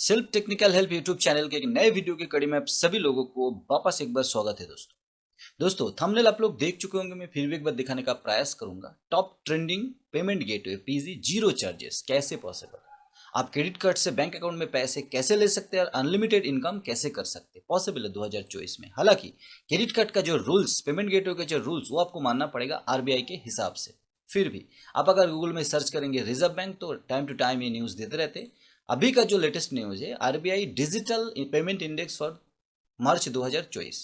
Self technical help YouTube channel के एक नए वीडियो की कड़ी में आप सभी लोगों को वापस एक बार स्वागत है दोस्तों थंबनेल आप लोग देख चुके होंगे। मैं फिर भी एक बार दिखाने का प्रयास करूंगा। Top trending payment gateway PG zero charges कैसे पॉसिबल। आप क्रेडिट कार्ड से बैंक अकाउंट में पैसे कैसे ले सकते हैं और अनलिमिटेड इनकम कैसे कर सकते हैं पॉसिबल है 2024 में। हालांकि क्रेडिट कार्ड का जो रूल्स, पेमेंट गेटवे के जो रूल्स, वो आपको मानना पड़ेगा आरबीआई के हिसाब से। फिर भी आप अगर गूगल में सर्च करेंगे रिजर्व बैंक तो टाइम टू टाइम ये न्यूज़ देते रहते हैं। अभी का जो लेटेस्ट न्यूज़ है, RBI digital payment index for March 2024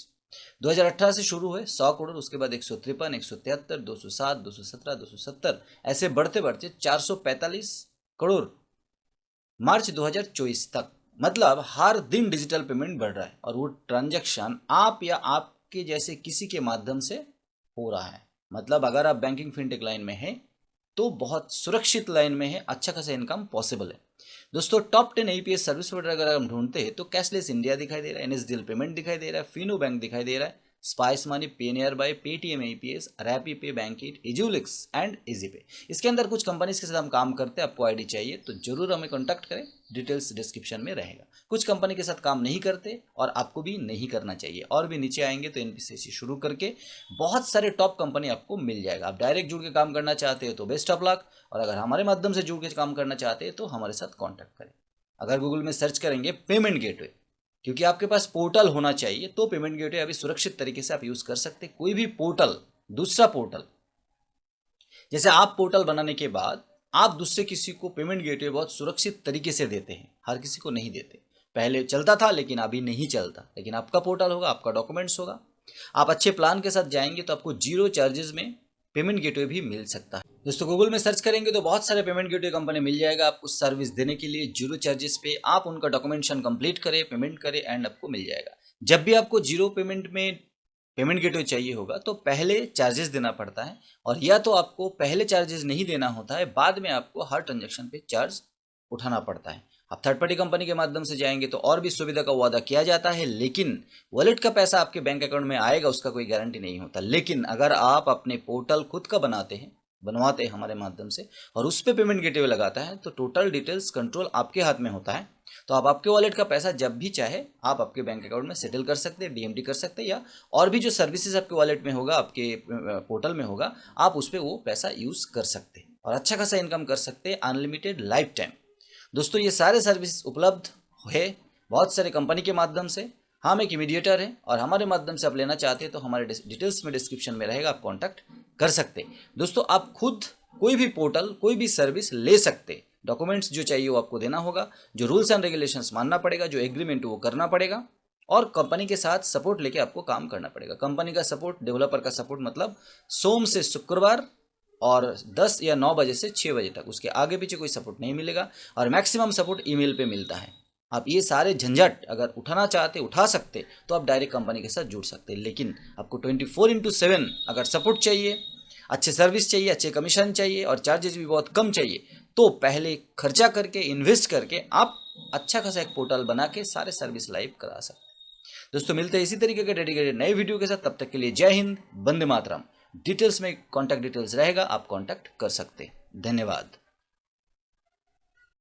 2018 से शुरू हुए 100 करोड़, उसके बाद 153, 173, 207, 217, 270 ऐसे बढ़ते बढ़ते 445 करोड़ मार्च 2024 तक। मतलब हर दिन डिजिटल पेमेंट बढ़ रहा है और वो ट्रांजैक्शन आप या आपके जैसे किसी के माध्यम से हो रहा है। मतलब अगर आप बैंकिंग फिनटेक लाइन में हैं तो बहुत सुरक्षित लाइन में है, अच्छा खासा इनकम पॉसिबल है। दोस्तों टॉप 10 एपीएस सर्विस प्रोवाइडर अगर हम ढूंढते हैं तो कैशलेस इंडिया दिखाई दे रहा है, एनएसडीएल पेमेंट दिखाई दे रहा है, फिनो बैंक दिखाई दे रहा है, स्पाइस मनी, पे नियर बाय, पेटीएम एपीएस, रैपी पे, बैंकिट, एजुलिक्स एंड इजी पे। इसके अंदर कुछ कंपनीज के साथ हम काम करते हैं। आपको आईडी चाहिए तो जरूर हमें कॉन्टैक्ट करें, डिटेल्स डिस्क्रिप्शन में रहेगा। कुछ कंपनी के साथ काम नहीं करते और आपको भी नहीं करना चाहिए। और भी नीचे आएंगे तो एनपीसी से शुरू करके बहुत सारे टॉप कंपनी आपको मिल जाएगा। आप डायरेक्ट जुड़ के काम करना चाहते हो तो बेस्ट ऑफ लक, और अगर हमारे माध्यम से जुड़ के काम करना चाहते हैं तो हमारे साथ कॉन्टैक्ट करें। अगर गूगल में सर्च करेंगे पेमेंट गेटवे, क्योंकि आपके पास पोर्टल होना चाहिए, तो पेमेंट गेटवे अभी सुरक्षित तरीके से आप यूज़ कर सकते हैं। कोई भी पोर्टल, दूसरा पोर्टल, जैसे आप पोर्टल बनाने के बाद आप दूसरे किसी को पेमेंट गेटवे बहुत सुरक्षित तरीके से देते हैं, हर किसी को नहीं देते। पहले चलता था लेकिन अभी नहीं चलता। लेकिन आपका पोर्टल होगा, आपका डॉक्यूमेंट्स होगा, आप अच्छे प्लान के साथ जाएंगे तो आपको जीरो चार्जेस में पेमेंट गेटवे भी मिल सकता है। दोस्तों गूगल में सर्च करेंगे तो बहुत सारे पेमेंट गेटवे कंपनी मिल जाएगा आपको सर्विस देने के लिए जीरो चार्जेस पे। आप उनका डॉक्यूमेंटेशन कंप्लीट करें, पेमेंट करें एंड आपको मिल जाएगा। जब भी आपको जीरो पेमेंट में पेमेंट गेटवे चाहिए होगा तो पहले चार्जेस देना पड़ता है, और या तो आपको पहले चार्जेस नहीं देना होता है, बाद में आपको हर ट्रांजेक्शन पे चार्ज उठाना पड़ता है। आप थर्ड पार्टी कंपनी के माध्यम से जाएंगे तो और भी सुविधा का वादा किया जाता है, लेकिन वॉलेट का पैसा आपके बैंक अकाउंट में आएगा उसका कोई गारंटी नहीं होता। लेकिन अगर आप अपने पोर्टल खुद का बनवाते हैं हमारे माध्यम से और उस पर पेमेंट गेटवे लगाता है तो टोटल डिटेल्स कंट्रोल आपके हाथ में होता है। तो आप आपके वॉलेट का पैसा जब भी चाहे आप आपके बैंक अकाउंट में सेटल कर सकते हैं, डीएमटी कर सकते हैं, या और भी जो सर्विसेज आपके वॉलेट में होगा, आपके पोर्टल में होगा, आप उस पर वो पैसा यूज़ कर सकते हैं और अच्छा खासा इनकम कर सकते हैं अनलिमिटेड लाइफ टाइम। दोस्तों ये सारे सर्विस उपलब्ध है बहुत सारे कंपनी के माध्यम से। हम एक मीडिएटर हैं और हमारे माध्यम से आप लेना चाहते हैं तो हमारे डिटेल्स में डिस्क्रिप्शन में रहेगा, आप कॉन्टैक्ट कर सकते हैं। दोस्तों आप खुद कोई भी पोर्टल, कोई भी सर्विस ले सकते हैं। डॉक्यूमेंट्स जो चाहिए वो आपको देना होगा, जो रूल्स एंड रेगुलेशंस मानना पड़ेगा, जो एग्रीमेंट वो करना पड़ेगा, और कंपनी के साथ सपोर्ट लेके आपको काम करना पड़ेगा। कंपनी का सपोर्ट, डेवलपर का सपोर्ट, मतलब सोम से शुक्रवार और 10 या 9 बजे से 6 बजे तक, उसके आगे पीछे कोई सपोर्ट नहीं मिलेगा। और मैक्सिमम सपोर्ट ईमेल पे मिलता है। आप ये सारे झंझट अगर उठाना चाहते, उठा सकते, तो आप डायरेक्ट कंपनी के साथ जुड़ सकते हैं। लेकिन आपको 24/7 अगर सपोर्ट चाहिए, अच्छे सर्विस चाहिए, अच्छे कमीशन चाहिए और चार्जेस भी बहुत कम चाहिए, तो पहले खर्चा करके, इन्वेस्ट करके आप अच्छा खासा एक पोर्टल बना के सारे सर्विस लाइव करा सकते हैं। दोस्तों मिलते हैं इसी तरीके के डेडिकेटेड नए वीडियो के साथ। तब तक के लिए जय हिंद, वंदे मातरम। डिटेल्स में कॉन्टैक्ट डिटेल्स रहेगा, आप कॉन्टैक्ट कर सकते हैं। धन्यवाद।